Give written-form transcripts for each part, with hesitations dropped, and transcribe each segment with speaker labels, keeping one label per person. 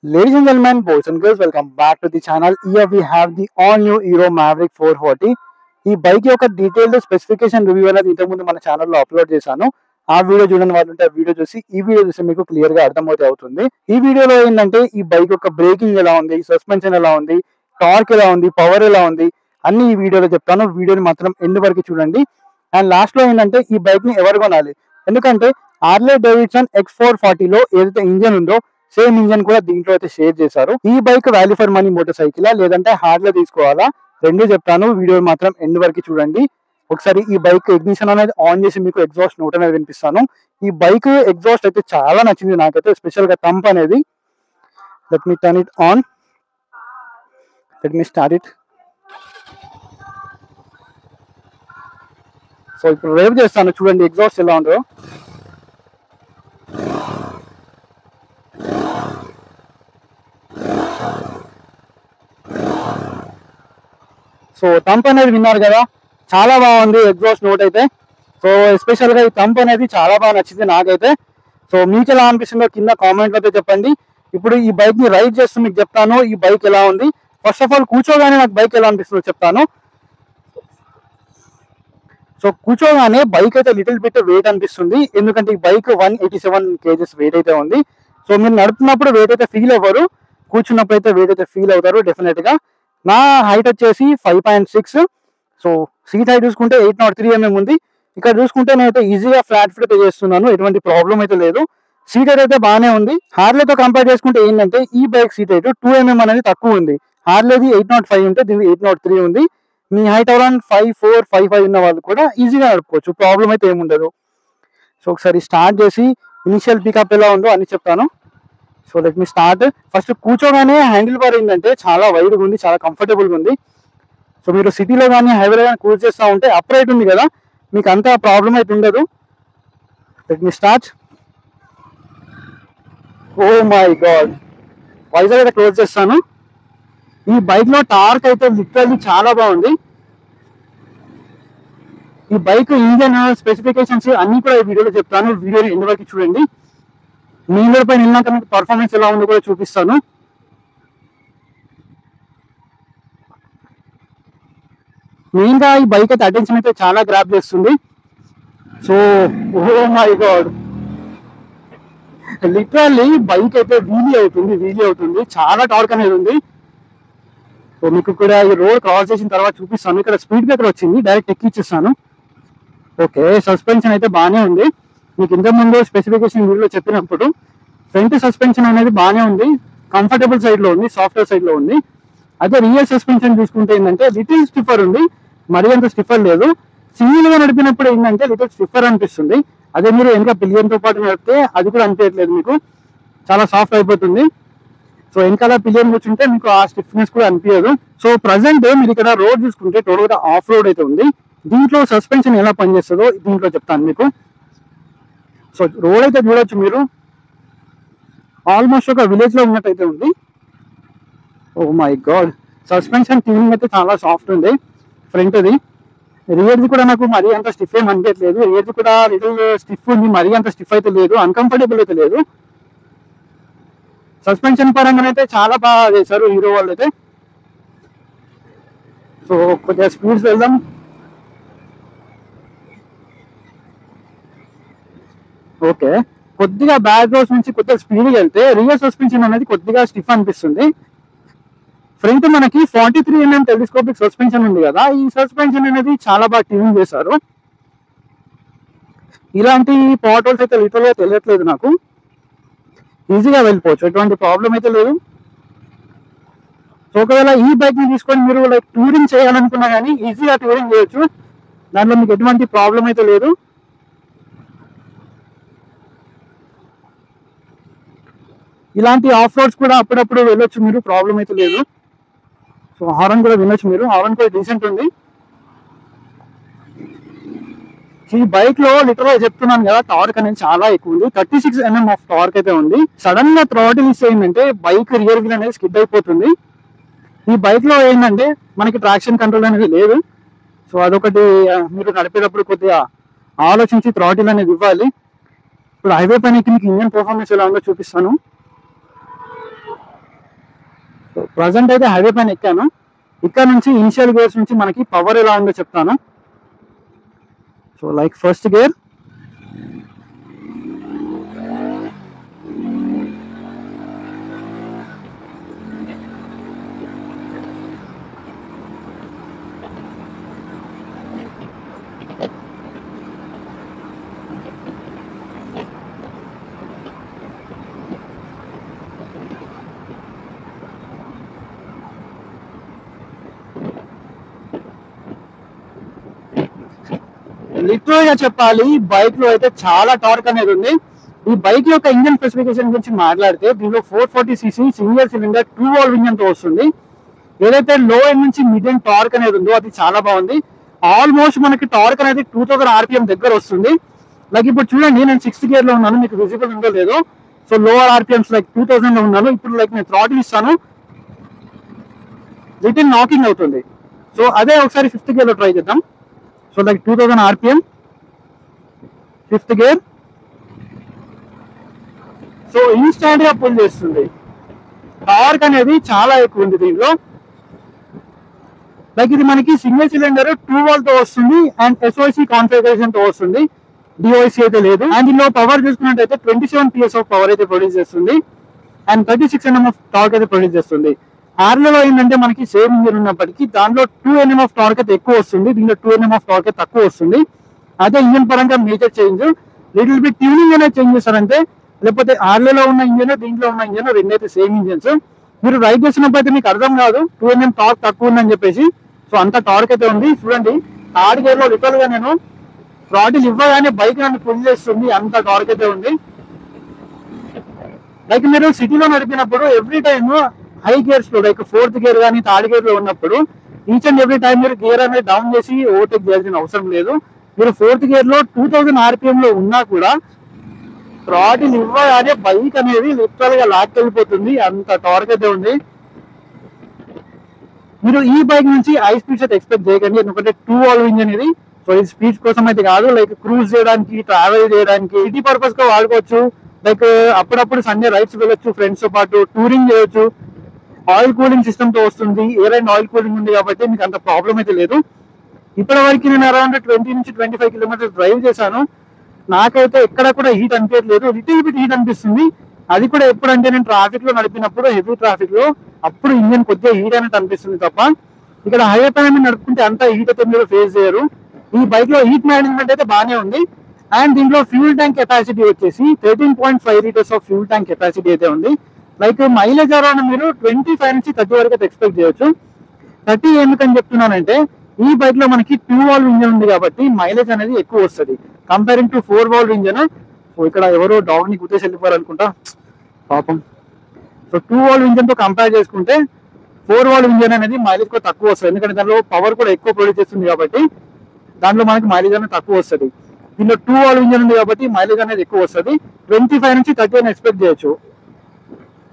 Speaker 1: Ladies and gentlemen, boys and girls, welcome back to the channel. Here we have the all new Hero Maverick 440. ఈ bike యొక్క detailed specification review అనేది ఇంతకుముందు మన ఛానల్లో upload చేశాను. ఆ వీడియో చూడని వాళ్ళు ఉంటే ఆ వీడియో చూసి ఈ వీడియో చూసి మీకు క్లియర్ గా అవుతుంది. ఈ వీడియోలో ఏంటంటే ఈ బైక్ యొక్క బ్రేకింగ్ ఎలా ఉంది, సస్పెన్షన్ ఎలా ఉంది, టార్క్ ఎలా ఉంది, పవర్ ఎలా ఉంది అన్ని ఈ వీడియోలో చెప్తాను. వీడియోని మాత్రం ఎండ్ వరకు చూడండి. అండ్ లాస్ట్ లో ఏంటంటే ఈ బైక్ ని ఎవరు కొనాలి, ఎందుకంటే హార్లీ డేవిడ్సన్ X440 లో ఏదైతే ఇంజన్ ఉందో సేమ్ ఇంజన్ కూడా దీంట్లో అయితే షేర్ చేశారు. ఈ bike value for money motor cycle లేదంటే హార్లీ తీసుకోవాలా, రెండు చెప్తాను. వీడియో మాత్రం ఎండ్ వరకు చూడండి. ఒకసారి ఈ బైక్ ఇగ్నిషన్ అనేది ఆన్ చేసి మీకు ఎగ్జాస్ట్ నోట్ అనేది వినిపిస్తాను. ఈ బైక్ ఎగ్జాస్ట్ అయితే చాలా నచ్చింది నాకైతే, స్పెషల్ గా థంప్ అనేది. Let me turn it on, let me start it. So ఇప్పుడు రేవ్ చేస్తాను, చూడండి ఎగ్జాస్ట్ ఎలా ఉందో. సో థంప్ అనేది విన్నారు కదా, చాలా బాగుంది ఎగ్జాస్ట్ నోట్ అయితే. సో ఎస్పెషల్ గా ఈ థంప్ అనేది చాలా బాగా నచ్చింది నాకైతే. సో మీకు ఎలా అనిపిస్తుందో కింద కామెంట్ అయితే చెప్పండి. ఇప్పుడు ఈ బైక్ ని రైడ్ చేస్తూ మీకు చెప్తాను ఈ బైక్ ఎలా ఉంది. ఫస్ట్ ఆఫ్ ఆల్ కూర్చోగానే నాకు బైక్ ఎలా అనిపిస్తుందో చెప్తాను. సో కూర్చోగానే బైక్ అయితే లిటిల్ బిట్ వెయిట్ అనిపిస్తుంది, ఎందుకంటే ఈ బైక్ 187 kgs వెయిట్ అయితే ఉంది. సో మీరు నడుపుతున్నప్పుడు వెయిట్ అయితే ఫీల్ అవ్వరు, కూర్చున్నప్పుడు అయితే వెయిట్ అయితే ఫీల్ అవుతారు డెఫినెట్ గా. నా హైట్ వచ్చేసి 5.6. సో సీట్ హైట్ చూసుకుంటే 803 mm ఉంది. ఇక్కడ చూసుకుంటే నేనైతే ఈజీగా ఫ్లాట్ ఫుట్ అయితే చేస్తున్నాను, ఎటువంటి ప్రాబ్లం అయితే లేదు. సీట్ హైట్ అయితే బాగానే ఉంది. హార్లేతో కంపేర్ చేసుకుంటే ఏంటంటే ఈ బైక్ సీట్ హైట్ 2 mm అనేది తక్కువ ఉంది. హార్లేది 805 ఉంటే దీనికి 803 ఉంది. మీ హైట్ అరౌండ్ 5'4", 5'5" ఉన్న వాళ్ళు కూడా ఈజీగా నడుపుకోవచ్చు, ప్రాబ్లం అయితే ఏముండదు. సో ఒకసారి స్టార్ట్ చేసి ఇనిషియల్ పికప్ ఎలా ఉందో అని చెప్తాను. So let me start. First కూర్చోగానే హ్యాండిల్ బార్ ఏంటంటే చాలా వైడ్గా ఉంది, చాలా కంఫర్టబుల్గా ఉంది. సో మీరు సిటీలో కానీ హైవేలో కానీ క్రూజ్ చేస్తూ ఉంటే అప్రైట్ ఉంది కదా, మీకు అంత ప్రాబ్లం అయితే ఉండదు. Let me start. Oh my god, Vizag అయితే క్లోజ్ చేస్తాను. ఈ బైక్ లో టార్క్ అయితే లిటరల్లీ చాలా బాగుంది. ఈ బైక్ ఇంజన్ స్పెసిఫికేషన్స్ అన్ని కూడా ఈ వీడియోలో చెప్తాను, వీడియోని ఎండ్ వరకు చూడండి. మీలో పైన వెళ్ళినాక మీకు పర్ఫార్మెన్స్ ఎలా ఉందో కూడా చూపిస్తాను. మెయిన్ గా ఈ బైక్ అయితే అటెన్షన్ అయితే చాలా గ్రాప్ చేస్తుంది. So oh my god, literally bike అయితే వీలీ అవుతుంది, చాలా టార్క్ అనేది ఉంది. సో మీకు కూడా ఈ రోడ్ క్రాస్ చేసిన తర్వాత చూపిస్తాను. ఇక్కడ స్పీడ్ బ్రేకర్ వచ్చింది, డైరెక్ట్ ఎక్కిచ్చేస్తాను. ఓకే, సస్పెన్షన్ అయితే బాగానే ఉంది. మీకు ఇంతకుముందు స్పెసిఫికేషన్ వీడియోలో చెప్పినప్పుడు ఫ్రంట్ సస్పెన్షన్ అనేది బాగానే ఉంది, కంఫర్టబుల్ సైడ్ లో ఉంది, సాఫ్ట్వేర్ సైడ్ లో ఉంది. అదే రియల్ సస్పెన్షన్ చూసుకుంటే ఏంటంటే లిటిల్ స్టిఫర్ ఉంది, మరీ అంత స్టిఫర్ లేదు. సింగిల్ గా నడిపినప్పుడు ఏంటంటే లిటిల్ స్టిఫర్ అనిపిస్తుంది. అదే మీరు వెనక పిలియన్తో పాటు నడిపితే అది కూడా అనిపించట్లేదు, మీకు చాలా సాఫ్ట్ అయిపోతుంది. సో వెనకాల పిలియన్ కూర్చుంటే మీకు ఆ స్టిఫ్నెస్ కూడా అనిపించదు. సో ప్రజెంట్ మీరు ఇక్కడ రోడ్ చూసుకుంటే టోటల్ గా ఆఫ్ రోడ్ అయితే ఉంది. దీంట్లో సస్పెన్షన్ ఎలా పనిచేస్తుందో దీంట్లో చెప్తాను మీకు. సో రోడ్ అయితే చూడొచ్చు మీరు, ఆల్మోస్ట్ ఒక విలేజ్ లో ఉన్నట్టయితే ఉంది. Oh my god, suspension tuning అయితే చాలా సాఫ్ట్ ఉంది. ఫ్రంట్ది, రియర్ది కూడా నాకు మరీ అంత స్టిఫ్ ఏం అనిపించట్లేదు. రియర్ది కూడా లిటిల్ స్టిఫ్ ఉంది, మరీ అంత స్టిఫ్ అయితే లేదు, అన్కంఫర్టబుల్ అయితే లేదు. సస్పెన్షన్ పరంగా అయితే చాలా బాగా చేశారు హీరో వాళ్ళు అయితే. సో కొద్దిగా స్పీడ్స్ వెళ్దాం. ఓకే, కొద్దిగా బ్యాక్ రోడ్స్ నుంచి కొద్దిగా స్పీడ్గా వెళ్తే రియర్ సస్పెన్షన్ అనేది కొద్దిగా స్టిఫ్ అనిపిస్తుంది. ఫ్రంట్ మనకి 43 mm టెలిస్కోపిక్ సస్పెన్షన్ ఉంది కదా, ఈ సస్పెన్షన్ అనేది చాలా బాగా ట్యూన్ చేశారు. ఇలాంటి పాట్ హోల్స్ అయితే లిటరల్గా తెలియట్లేదు నాకు, ఈజీగా వెళ్ళిపోవచ్చు, ఎటువంటి ప్రాబ్లం అయితే లేదు. సో ఒకవేళ ఈ బైక్ ని తీసుకొని మీరు లైక్ టూరింగ్ చేయాలనుకున్నా కానీ ఈజీగా టూరింగ్ చేయొచ్చు, దాంట్లో మీకు ఎటువంటి ప్రాబ్లం అయితే లేదు. ఇలాంటి ఆఫ్ రోడ్స్ కూడా అప్పుడప్పుడు వెళ్ళొచ్చు మీరు, ప్రాబ్లం అయితే లేదు. సో హారన్ కూడా వినొచ్చు మీరు, హారన్ కూడా డీసెంట్ ఉంది. ఈ బైక్ లో లిటరల్ చెప్తున్నాను కదా, టార్క్ అనేది చాలా ఎక్కువ ఉంది, 36 mm ఆఫ్ టార్క్ అయితే ఉంది. సడన్ గా థ్రాటిల్ ఇస్తే ఏంటంటే బైక్ రియర్ వీల్ అనేది స్కిడ్ అయిపోతుంది. ఈ బైక్ లో ఏంటంటే మనకి ట్రాక్షన్ కంట్రోల్ అనేది లేదు. సో అదొకటి మీరు నడిపేటప్పుడు కొద్దిగా ఆలోచించి థ్రాటిల్ అనేది ఇవ్వాలి. ఇప్పుడు హైవే పైన మీకు ఇంజన్ పర్ఫార్మెన్స్ ఎలా ఉందో చూపిస్తాను. ప్రజెంట్ అయితే హైవే పైన ఎక్కాను. ఇక్కడ నుంచి ఇనిషియల్ గేర్స్ నుంచి మనకి పవర్ ఎలా ఉందో చెప్తాను. So like first gear, literal గా చెప్పాలి బైక్ లో అయితే చాలా టార్క్ అనేది ఉంది. ఈ బైక్ యొక్క ఇంజన్ స్పెసిఫికేషన్ గురించి మాట్లాడితే దీనిలో 440cc single cylinder 2 valve engine తో వస్తుంది. ఏదైతే లో ఎండ్ నుంచి మిడ్ ఎండ్ టార్క్ అనేది ఉందో అది చాలా బాగుంది. ఆల్మోస్ట్ మనకి టార్క్ అనేది 2000 RPM దగ్గర వస్తుంది. లైక్ ఇప్పుడు చూడండి, నేను 6th గేర్ లో ఉన్నాను, మీకు విజిబుల్ ఉందో లేదో. సో లోవర్ RPMs లైక్ 2000 లో ఉన్నాను. ఇప్పుడు లైక్ నేను థ్రాటిల్ ఇస్తాను, లిటిల్ నాకింగ్ అవుతుంది. సో అదే ఒకసారి 5th గేర్ లో ట్రై చేద్దాం. So like 2000 RPM, 5th gear. So instant గా పుల్ చేస్తుంది. టార్క్ అనేది చాలా ఎక్కువ ఉంది దీనిలో. లైక్ ఇది మనకి సింగిల్ సిలిండర్ 2 వాల్వ్ తో వస్తుంది అండ్ SOC కాన్ఫిగరేషన్ తో వస్తుంది, DOC అయితే లేదు. అండ్ దీనిలో పవర్ చూసుకున్నట్టయితే 27 PS ఆఫ్ పవర్ అయితే ప్రొడ్యూస్ చేస్తుంది అండ్ 36 Nm ఆఫ్ టార్క్ అయితే ప్రొడ్యూస్ చేస్తుంది. ఆర్లో ఏంటంటే మనకి సేమ్ ఇంజిన్ ఉన్నప్పటికీ దాంట్లో 2 Nm ఆఫ్ టార్క్ అయితే ఎక్కువ వస్తుంది, దీంట్లో 2 Nm ఆఫ్ టార్క్ అయితే తక్కువ వస్తుంది. అదే ఇంజిన్ పరంగా major change. Little bit tuning అనేది చేంజ్ చేస్తారంటే, లేకపోతే ఆర్లో ఉన్న ఇంజిన్ దీంట్లో ఉన్న ఇంజిన్ రెండైతే సేమ్ ఇంజిన్స్. మీరు రైడ్ చేసినప్పుడు అయితే మీకు అర్థం కాదు 2 Nm టార్క్ తక్కువ ఉందని చెప్పేసి. సో అంత టార్క్ అయితే ఉంది. చూడండి, థర్డ్ గేర్ లో లిటరల్ గా నేను థ్రాటిల్ ఇవ్వగానే బైక్ నన్ను పుల్ చేస్తుంది, అంత టార్క్ అయితే ఉంది. లైక్ మీరు సిటీలో నడిపినప్పుడు ఎవ్రీ టైమ్ హై గేర్స్ లో లైక్ 4th గేర్ కానీ 3rd గేర్ లో ఉన్నప్పుడు ఈచ్ అండ్ ఎవ్రీ టైం మీరు గేర్ అనేది డౌన్ చేసి ఓవర్టేక్ చేయాల్సిన అవసరం లేదు. మీరు 4th గేర్ లో 2000 RPM లో ఉన్నా కూడా థ్రాటిల్ ఇవ్వగానే బైక్ అనేది లిటరల్ గా లాక్కెళ్ళిపోతుంది, అంత టార్క్ అయితే ఉంది. మీరు ఈ బైక్ నుంచి హై స్పీడ్స్ అయితే ఎక్స్పెక్ట్ చేయకండి, ఎందుకంటే 2 వాల్వ్ ఇంజిన్ ఇది. సో ఇది స్పీడ్స్ కోసం అయితే కాదు, లైక్ క్రూజ్ చేయడానికి, ట్రావెల్ చేయడానికి, సిటీ పర్పస్ గా వాడుకోవచ్చు. లైక్ అప్పుడప్పుడు సండే రైడ్స్ వెళ్ళొచ్చు ఫ్రెండ్స్ తో పాటు, టూరింగ్ చేయొచ్చు. ఆయిల్ కూలింగ్ సిస్టమ్ తో వస్తుంది, ఎయిర్ అండ్ ఆయిల్ కూలింగ్ ఉంది కాబట్టి మీకు అంత ప్రాబ్లం అయితే లేదు. ఇప్పటి వరకు నేను అరౌండ్ 20 నుంచి 25 కిలోమీటర్స్ డ్రైవ్ చేశాను. నాకైతే ఎక్కడ కూడా హీట్ అనిపించలేదు, లిటిల్ బిట్ హీట్ అనిపిస్తుంది. అది కూడా ఎప్పుడంటే నేను ట్రాఫిక్ లో నడిపినప్పుడు, హెవీ ట్రాఫిక్ లో, అప్పుడు ఇంజన్ కొద్దిగా హీట్ అనేది అనిపిస్తుంది తప్ప ఇక్కడ హైవే పైన నడుపుకుంటే అంత హీట్ అయితే మీరు ఫేస్ చేయరు. ఈ బైక్ లో హీట్ మేనేజ్మెంట్ అయితే బాగానే ఉంది. అండ్ దీంట్లో ఫ్యూల్ ట్యాంక్ కెపాసిటీ వచ్చేసి 13.5 litres of fuel tank capacity అయితే ఉంది. లైక్ మైలేజ్ అరౌండ్ మీరు 25 నుంచి 30 వరకు అయితే ఎక్స్పెక్ట్ చేయొచ్చు. 30 ఎందుకని చెప్తున్నానంటే ఈ బైక్ లో మనకి 2 వాల్వ్ ఇంజన్ ఉంది కాబట్టి మైలేజ్ అనేది ఎక్కువ వస్తుంది comparing to 4 valve engine. So ఇక్కడ ఎవరో డాగ్ ని గుర్తేసి వెళ్ళిపోయారు అనుకుంటా పాపం. సో 2 వాల్వ్ ఇంజన్ తో కంపేర్ చేసుకుంటే 4 వాల్వ్ ఇంజన్ అనేది మైలేజ్ కూడా తక్కువ వస్తుంది, ఎందుకంటే దానిలో పవర్ కూడా ఎక్కువ ప్రొడ్యూస్ చేస్తుంది కాబట్టి దాంట్లో మనకి మైలేజ్ అనేది తక్కువ వస్తుంది. దీనిలో 2 వాల్వ్ ఇంజన్ ఉంది కాబట్టి మైలేజ్ అనేది ఎక్కువ వస్తుంది, 25 నుంచి 30 అని ఎక్స్పెక్ట్ చేయొచ్చు.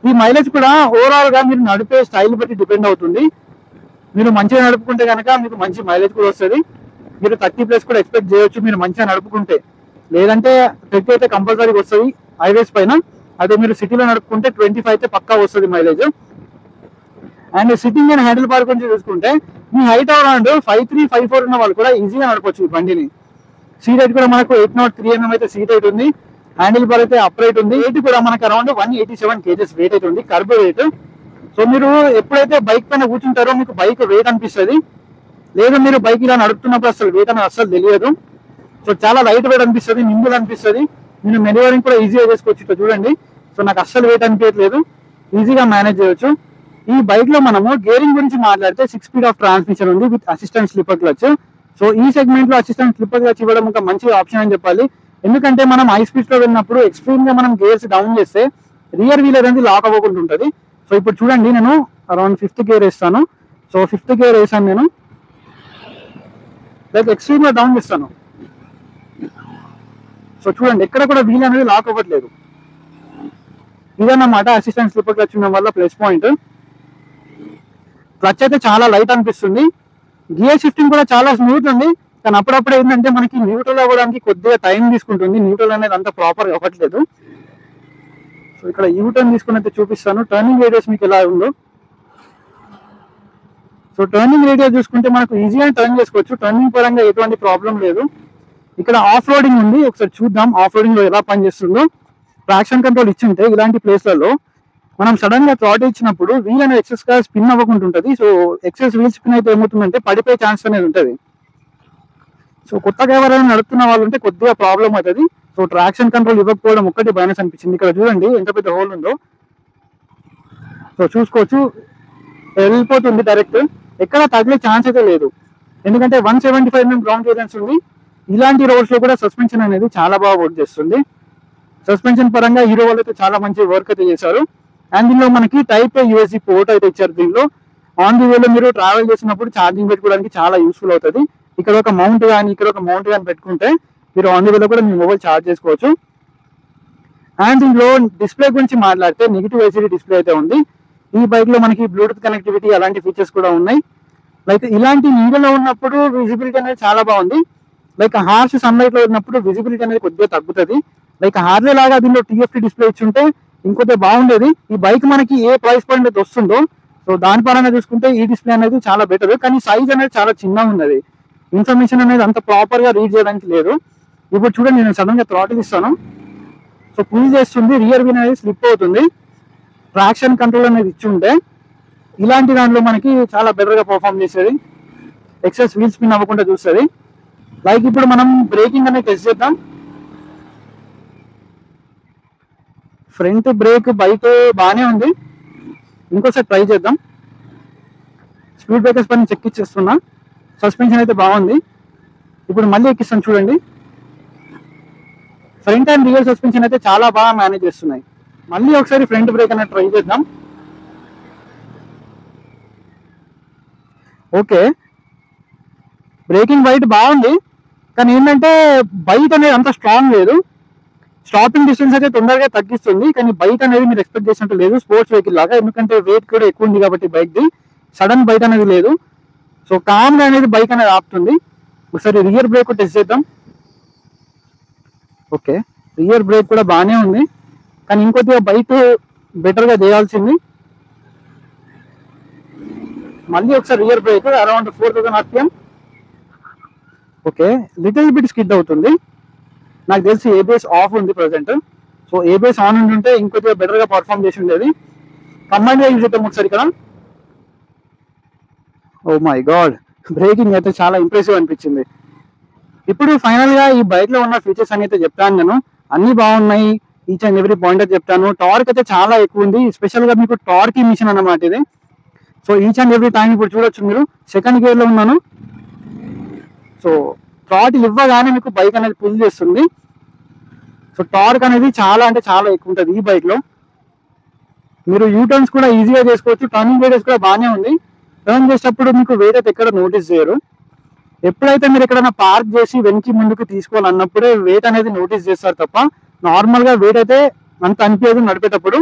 Speaker 1: ఈ మైలేజ్ కూడా ఓవరాల్ గా మీరు నడిపే స్టైల్ బట్టి డిపెండ్ అవుతుంది. మీరు మంచిగా నడుపుకుంటే కనుక మీకు మంచి మైలేజ్ కూడా వస్తుంది. మీరు 30+ కూడా ఎక్స్పెక్ట్ చేయొచ్చు మీరు మంచిగా నడుపుకుంటే. లేదంటే 30 అయితే కంపల్సరీగా వస్తుంది హైవేస్ పైన. అదే మీరు సిటీలో నడుపుకుంటే 25 అయితే పక్కా వస్తుంది mileage. And sitting and handle bar గురించి చూసుకుంటే మీ హైట్ అరౌండ్ 5'3", 5'4" ఉన్న వాళ్ళు కూడా ఈజీగా నడపచ్చు ఈ బండిని. సీట్ హైట్ కూడా మనకు 803 mm అయితే సీట్ హైట్ ఉంది. హ్యాండిల్ బార్ అయితే అప్రైట్ ఉంది. వెయిట్ కూడా మనకు అరౌండ్ 187 kgs వెయిట్ అయితే ఉంది, కర్బ్ వెయిట్. సో మీరు ఎప్పుడైతే బైక్ పైన కూర్చుంటారో మీకు బైక్ వెయిట్ అనిపిస్తుంది, లేదా మీరు బైక్ ఇలా నడుపుతున్నప్పుడు అసలు వెయిట్ అనేది అసలు తెలియదు. సో చాలా లైట్ వెయిట్ అనిపిస్తుంది, నింబుల్ అనిపిస్తుంది. నేను మెనూవరింగ్ కూడా ఈజీగా చేసుకోవచ్చు. ఇక్కడ చూడండి, సో నాకు అస్సలు వెయిట్ అనిపించట్లేదు, ఈజీగా మేనేజ్ చేయొచ్చు. ఈ బైక్ లో మనము గేరింగ్ గురించి మాట్లాడితే 6 స్పీడ్ ఆఫ్ ట్రాన్స్మిషన్ ఉంది with assistant slipper clutch. So ఈ సెగ్మెంట్ లో అసిస్టెంట్ స్లిప్పర్ క్లచ్ ఇవ్వడం ఒక మంచి ఆప్షన్ అని చెప్పాలి. ఎందుకంటే మనం హై స్పీడ్స్ లో వెళ్ళినప్పుడు ఎక్స్ట్రీమ్ గా మనం గేర్స్ డౌన్ చేస్తే రియర్ వీలర్ అనేది లాక్ అవ్వకుండా ఉంటుంది. సో ఇప్పుడు చూడండి, నేను అరౌండ్ 5th గేర్ వేస్తాను. సో 5th గేర్ వేసాను నేను, లైక్ ఎక్స్ట్రీమ్ గా డౌన్ చేస్తాను. సో చూడండి, ఎక్కడ కూడా వీల్ అనేది లాక్ అవ్వట్లేదు. ఇదన్నమాట అసిస్టెంట్ స్లిప్పర్ క్లచ్ ఉండడం వల్ల ప్లస్ పాయింట్. క్లచ్ అయితే చాలా లైట్ అనిపిస్తుంది. గియర్ షిఫ్టింగ్ కూడా చాలా స్మూత్ ఉంది. కానీ అప్పుడప్పుడు ఏంటంటే మనకి న్యూట్రల్ అవ్వడానికి కొద్దిగా టైం తీసుకుంటుంది, న్యూట్రల్ అనేది అంత ప్రాపర్ అవ్వట్లేదు. సో ఇక్కడ యూటర్న్ తీసుకుని అయితే చూపిస్తాను, టర్నింగ్ రేడియస్ మీకు ఎలా ఉందో. సో టర్నింగ్ రేడియస్ చూసుకుంటే మనకు ఈజీగా టర్న్ చేసుకోవచ్చు, టర్నింగ్ పరంగా ఎటువంటి ప్రాబ్లం లేదు. ఇక్కడ ఆఫ్ రోడింగ్ ఉంది, ఒకసారి చూద్దాం ఆఫ్ రోడింగ్ లో ఎలా పనిచేస్తుందో. ట్రాక్షన్ కంట్రోల్ ఇచ్చి ఉంటే ఇలాంటి ప్లేస్లలో మనం సడన్ గా థ్రాట్ ఇచ్చినప్పుడు వీల్ అనేది ఎక్సెస్ గా స్పిన్ అవ్వకుండా ఉంటుంది. సో ఎక్సెస్ వీల్ స్పిన్ అయితే ఏమవుతుందంటే పడిపోయే ఛాన్స్ అనేది ఉంటుంది. సో కొత్తగా ఎవరైనా నడుపుతున్న వాళ్ళు ఉంటే కొద్దిగా ప్రాబ్లం అవుతుంది. సో ట్రాక్షన్ కంట్రోల్ ఇవ్వకపోవడం ఒక్కటి మైనస్ అనిపించింది. ఇక్కడ చూడండి ఎంత పెద్ద హోల్ ఉందో. సో చూసుకోవచ్చు, వెళ్ళిపోతుంది డైరెక్ట్, ఎక్కడ తగిలే ఛాన్స్ అయితే లేదు. ఎందుకంటే 175 mm గ్రౌండ్ క్లియరెన్స్ ఉంది. ఇలాంటి రోడ్స్ లో కూడా సస్పెన్షన్ అనేది చాలా బాగా వర్క్ చేస్తుంది. సస్పెన్షన్ పరంగా హీరో వాళ్ళు అయితే చాలా మంచి వర్క్ అయితే చేశారు. అండ్ దీనిలో మనకి టైప్ యూఎస్బి పోర్ట్ అయితే ఇచ్చారు. దీనిలో ఆన్ ది వేలో మీరు ట్రావెల్ చేసినప్పుడు ఛార్జింగ్ పెట్టుకోవడానికి చాలా యూస్ఫుల్ అవుతుంది. ఇక్కడ ఒక మౌంట్ కానీ ఇక్కడ ఒక మౌంట్ కానీ పెట్టుకుంటే మీరు ఆన్ ది వేలో కూడా మీ మొబైల్ ఛార్జ్ చేసుకోవచ్చు. అండ్ దీనిలో డిస్ప్లే గురించి మాట్లాడితే నెగిటివ్ ఎల్సిడి డిస్ప్లే అయితే ఉంది. ఈ బైక్ లో మనకి బ్లూటూత్ కనెక్టివిటీ అలాంటి ఫీచర్స్ కూడా ఉన్నాయి. లైక్ ఇలాంటి నీడలో ఉన్నప్పుడు విజిబిలిటీ అనేది చాలా బాగుంది. లైక్ హార్ష్ సన్లైట్ లో ఉన్నప్పుడు విజిబిలిటీ అనేది కొద్దిగా తగ్గుతుంది. లైక్ హార్లే లాగా దీనిలో టీఎఫ్టీ డిస్ప్లే ఇచ్చుంటే ఇంకొద్దిగా బాగుండేది. ఈ బైక్ మనకి ఏ ప్రైస్ పాయింట్ అయితే వస్తుందో సో దాని పరంగా చూసుకుంటే ఈ డిస్ప్లే అనేది చాలా బెటర్. కానీ సైజ్ అనేది చాలా చిన్నగా ఉన్నది, ఇన్ఫర్మేషన్ అనేది అంత ప్రాపర్ గా రీడ్ చేయడానికి లేదు. ఇప్పుడు చూడండి, నేను సడన్ గా థ్రాటిల్ ఇస్తాను, సో పుల్ చేస్తుంది, రియర్ వీల్ అనేది స్లిప్ అవుతుంది. ట్రాక్షన్ కంట్రోల్ అనేది ఇచ్చి ఉంటే ఇలాంటి దాంట్లో మనకి చాలా బెటర్ గా పర్ఫామ్ చేసేది, ఎక్సెస్ వీల్ స్పిన్ అవ్వకుండా చూస్తుంది. లైక్ ఇప్పుడు మనం బ్రేకింగ్ అనేది టెస్ట్ చేద్దాం. ఫ్రంట్ బ్రేక్ బైక్ బాగానే ఉంది, ఇంకోసారి ట్రై చేద్దాం. స్పీడ్ బ్రేకర్స్ పైన చెక్ ఇచ్చేస్తున్నా, సస్పెన్షన్ అయితే బాగుంది. ఇప్పుడు మళ్ళీ ఎక్కిస్తాను చూడండి. ఫ్రంట్ అండ్ రియర్ సస్పెన్షన్ అయితే చాలా బాగా మేనేజ్ చేస్తున్నాయి. మళ్ళీ ఒకసారి ఫ్రంట్ బ్రేక్ అనేది ట్రై చేద్దాం. ఓకే, బ్రేకింగ్ బైట్ బాగుంది, కానీ ఏంటంటే బైట్ అనేది అంత స్ట్రాంగ్ లేదు. స్టాపింగ్ డిస్టెన్స్ అయితే తొందరగా తగ్గిస్తుంది, కానీ బైట్ అనేది మీరు ఎక్స్పెక్ట్ చేసినట్టు లేదు స్పోర్ట్స్ వెహికల్ లాగా. ఎందుకంటే వెయిట్ కూడా ఎక్కువ ఉంది కాబట్టి బైక్ది సడన్ బైట్ అనేది లేదు. సో కామ్గా అనేది బైక్ అనేది ఆపుతుంది. ఒకసారి రియర్ బ్రేక్ టెస్ట్ చేద్దాం. ఓకే, రియర్ బ్రేక్ కూడా బాగానే ఉంది, కానీ ఇంకొద్దిగా బైక్ బెటర్గా చేయాల్సింది. మళ్ళీ ఒకసారి rear break around 4000 RPM. Okay, little bit skid అవుతుంది. నాకు తెలిసి ఏబిఎస్ ఆఫ్ ఉంది ప్రజెంట్. సో ఏబిఎస్ ఆన్ ఉంటే ఇంకొద్దిగా బెటర్గా పర్ఫామ్ చేసి ఉండేది. కంబైన్గా యూజ్ చేద్దాం ఒకసారి ఇక్కడ. ఓ మై గాడ్, బ్రేకింగ్ అయితే చాలా ఇంప్రెసివ్ అనిపించింది. ఇప్పుడు ఫైనల్ గా ఈ బైక్ లో ఉన్న ఫీచర్స్ అని అయితే చెప్తాను. నేను అన్ని బాగున్నాయి, ఈచ్ అండ్ ఎవ్రీ పాయింట్ అయితే చెప్తాను. టార్క్ అయితే చాలా ఎక్కువ ఉంది, స్పెషల్ గా మీకు టార్క్ మిషన్ అన్నమాట ఇది. So each and every time ఇప్పుడు చూడొచ్చు, మీరు సెకండ్ గేర్ లో ఉన్నాను. సో థ్రాటిల్ ఇవ్వగానే మీకు బైక్ అనేది పుల్ చేస్తుంది. సో టార్క్ అనేది చాలా అంటే చాలా ఎక్కువ ఉంటుంది ఈ బైక్ లో. మీరు యూటర్న్స్ కూడా ఈజీగా చేసుకోవచ్చు, టర్నింగ్ రేడియస్ కూడా బాగానే ఉంది. టర్న్ చేసేటప్పుడు మీకు వెయిట్ అయితే ఎక్కడ నోటీస్ చేయరు. ఎప్పుడైతే మీరు ఎక్కడైనా పార్క్ చేసి వెనక్కి ముందుకు తీసుకోవాలన్నప్పుడే వెయిట్ అనేది నోటీస్ చేస్తారు తప్ప నార్మల్ గా వెయిట్ అయితే అంత అనిపించదు నడిపేటప్పుడు.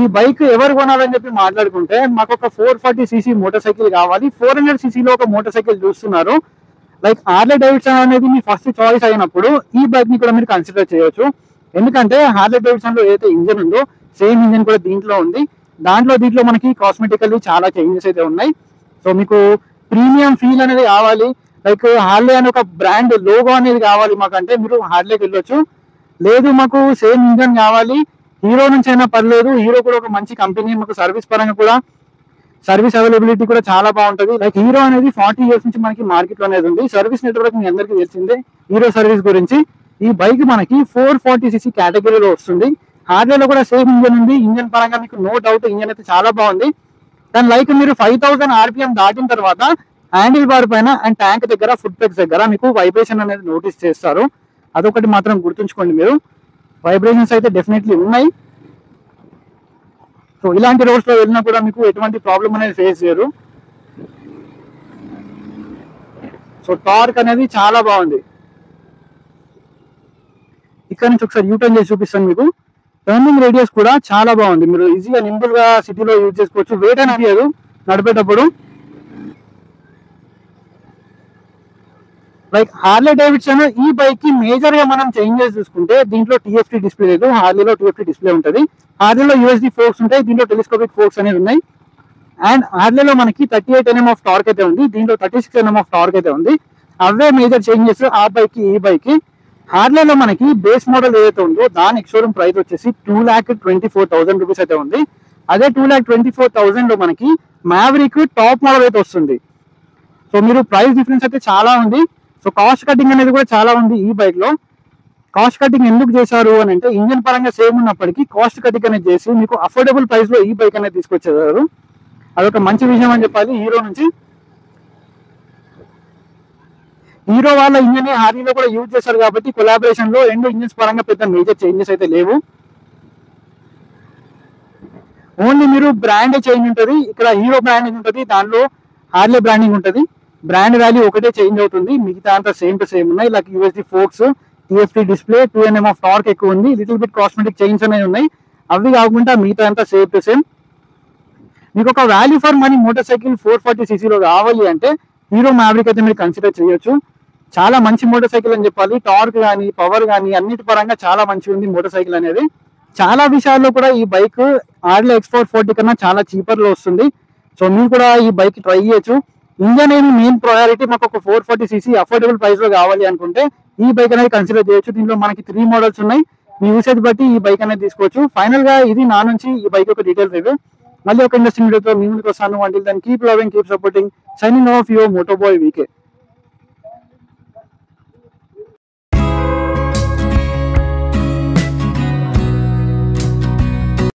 Speaker 1: ఈ బైక్ ఎవరు కొనాలని చెప్పి మాట్లాడుకుంటే మాకు ఒక 440cc మోటార్ సైకిల్ కావాలి, 400cc లో ఒక మోటార్ సైకిల్ చూస్తున్నారు. లైక్ హార్లీ డేవిడ్సన్ అనేది మీ ఫస్ట్ చాయిస్ అయినప్పుడు ఈ బైక్ ని కూడా మీరు కన్సిడర్ చేయొచ్చు. ఎందుకంటే హార్లీ డేవిడ్సన్ లో ఏదైతే ఇంజన్ ఉందో సేమ్ ఇంజన్ కూడా దీంట్లో ఉంది. దీంట్లో మనకి కాస్మెటికల్లీ చాలా చేంజెస్ అయితే ఉన్నాయి. సో మీకు ప్రీమియం ఫీల్ అనేది కావాలి, లైక్ హార్లీ అని ఒక బ్రాండ్ లోగో అనేది కావాలి మాకంటే మీరు హార్లీకి వెళ్ళొచ్చు. లేదు మాకు సేమ్ ఇంజన్ కావాలి, హీరో నుంచి అయినా పర్లేదు, హీరో కూడా ఒక మంచి కంపెనీ, మాకు సర్వీస్ పరంగా కూడా సర్వీస్ అవైలబిలిటీ కూడా చాలా బాగుంటుంది. లైక్ హీరో అనేది 40 years నుంచి మనకి మార్కెట్ లో అనేది ఉంది. సర్వీస్ నెట్వర్క్ మీ అందరికీ తెలిసిందే హీరో సర్వీస్ గురించి. ఈ బైక్ మనకి 440cc కేటగిరీలో వస్తుంది. హార్లీలో కూడా సేమ్ ఇంజన్ ఉంది. ఇంజన్ పరంగా మీకు నో డౌట్ ఇంజన్ అయితే చాలా బాగుంది. దాని లైక్ మీరు 5000 RPM దాటిన తర్వాత హ్యాండిల్ బార్ పైన అండ్ ట్యాంక్ దగ్గర ఫుట్ ప్లగ్స్ దగ్గర మీకు వైబ్రేషన్ అనేది నోటీస్ చేస్తారు. అదొకటి మాత్రం గుర్తుంచుకోండి మీరు, వైబ్రేషన్స్ అయితే డెఫినెట్లీ ఉన్నాయి. సో ఇలాంటి రోడ్స్ లో వెళ్ళినా కూడా మీకు ఎటువంటి ప్రాబ్లం అనేది ఫేస్ చేయరు. సో టార్క్ అనేది చాలా బాగుంది. ఇక్కడ నుంచి ఒకసారి యూటర్న్ చేసి చూపిస్తాను మీకు. టర్నింగ్ రేడియస్ కూడా చాలా బాగుంది, మీరు ఈజీగా నింపుల్ గా సిటీలో యూజ్ చేసుకోవచ్చు. వెయిట్ అనేది నడిపేటప్పుడు. లైక్ హార్లీ డేవిడ్సన్ ఈ బైక్ కి మేజర్ గా మనం చేంజెస్ చూసుకుంటే దీంట్లో టీఎఫ్టీ డిస్ప్లే లేదు, హార్లీలో టీఎఫ్టీ డిస్ప్లే ఉంటుంది. హార్లీలో యూఎస్డి ఫోర్క్స్ ఉంటాయి, దీంట్లో టెలిస్కోపిక్ ఫోర్క్స్ అనేవి ఉన్నాయి. అండ్ హార్లేలో మనకి 38 Nm ఆఫ్ టార్క్ అయితే ఉంది, దీంట్లో 36 Nm ఆఫ్ టార్క్ అయితే ఉంది. అవే మేజర్ చేంజెస్ ఆ బైక్ కి ఈ బైక్ కి. హార్లేలో మనకి బేస్ మోడల్ ఏదైతే ఉందో దాని ఎక్స్షోరూమ్ ప్రైస్ వచ్చేసి 2,24,000 రూపీస్ అయితే ఉంది. అదే 2,24,000 లో మనకి మ్యావరిక్ టాప్ మోడల్ అయితే వస్తుంది. సో మీరు ప్రైస్ డిఫరెన్స్ అయితే చాలా ఉంది. సో కాస్ట్ కటింగ్ అనేది కూడా చాలా ఉంది ఈ బైక్ లో. కాస్ట్ కటింగ్ ఎందుకు చేశారు అని అంటే ఇంజన్ పరంగా సేమ్ ఉన్నప్పటికీ కాస్ట్ కటింగ్ అనేది చేసి మీకు అఫోర్డబుల్ ప్రైస్ లో ఈ బైక్ అనేది తీసుకొచ్చేవారు. అదొక మంచి విషయం అని చెప్పాలి హీరో నుంచి. హీరో వాళ్ళ ఇంజన్ హార్లీలో కూడా యూజ్ చేశారు కాబట్టి కొలాబరేషన్ లో రెండు ఇంజన్స్ పరంగా పెద్ద మేజర్ చేంజెస్ అయితే లేవు. ఓన్లీ మీరు బ్రాండ్ చేంజ్ ఉంటుంది, ఇక్కడ హీరో బ్రాండింగ్ ఉంటుంది, దానిలో హార్లీ బ్రాండింగ్ ఉంటుంది. బ్రాండ్ వాల్యూ ఒకటే చేంజ్ అవుతుంది, మిగతా అంతా సేమ్ టు సేమ్ ఉన్నాయి. Like USD forks, TFT display, 2 Nm of torque ఎక్కువ ఉంది, లిటిల్ బిట్ కాస్మెటిక్ చేంజ్ అనేవి ఉన్నాయి. అవి కాకుండా మిగతా అంతా సేమ్ టు సేమ్. మీకు ఒక value for money motor cycle 440cc లో కావాలి అంటే హీరో మ్యావరిక్ అయితే మీరు కన్సిడర్ చేయొచ్చు. చాలా మంచి మోటార్ సైకిల్ అని చెప్పాలి. టార్క్ కానీ పవర్ కానీ అన్నిటి పరంగా చాలా మంచిగా ఉంది మోటార్ సైకిల్ అనేది. చాలా విషయాల్లో కూడా ఈ బైక్ హార్లీ X440 కన్నా చాలా చీపర్ లో వస్తుంది. సో మీరు కూడా ఈ బైక్ ట్రై చేయొచ్చు. ఇంజన్ అనేది మెయిన్ ప్రయారిటీ, మాకు ఒక 440cc అఫోర్డబుల్ ప్రైస్ లో కావాలి అనుకుంటే ఈ బైక్ అనేది కన్సిడర్ చేయొచ్చు. దీంట్లో మనకి 3 మోడల్స్ ఉన్నాయి, మీ యూసేజ్ బట్టి ఈ బైక్ అనేది తీసుకోవచ్చు. ఫైనల్ గా ఇది నా నుంచి ఈ బైక్ యొక్క డీటెయిల్ రివ్యూ. మళ్ళీ ఒక ఇంట్రెస్టింగ్ వీడియోతో మీ ముందుకు వస్తాను. Until then keep loving, keep supporting. Signing off your Motoboy VK.